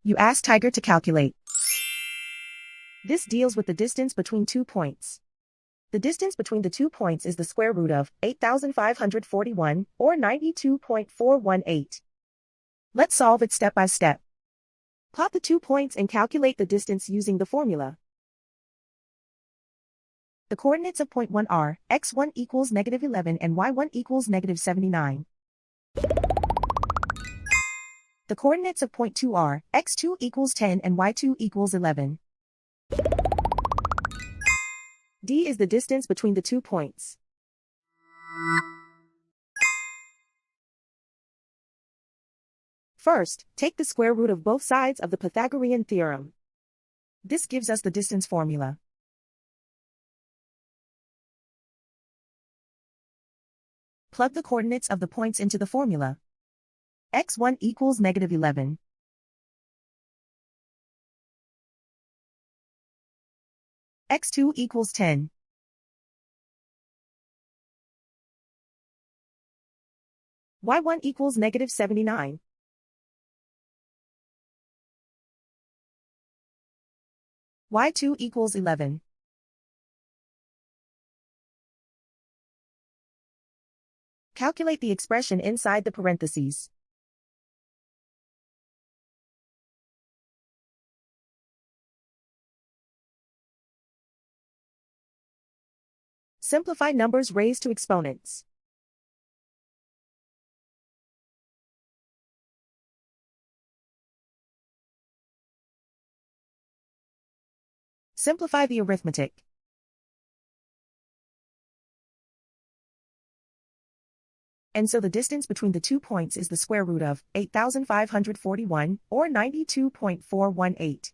You ask Tiger to calculate. This deals with the distance between 2 points. The distance between the 2 points is the square root of 8,541, or 92.418. Let's solve it step by step. Plot the 2 points and calculate the distance using the formula. The coordinates of point 1 are x1 equals -11 and y1 equals -79. The coordinates of point 2 are x2 equals 10 and y2 equals 11. D is the distance between the 2 points. First, take the square root of both sides of the Pythagorean theorem. This gives us the distance formula. Plug the coordinates of the points into the formula. x1 equals -11. x2 equals 10. y1 equals -79. y2 equals 11. Calculate the expression inside the parentheses. Simplify numbers raised to exponents. Simplify the arithmetic. And so the distance between the 2 points is the square root of 8,541, or 92.418.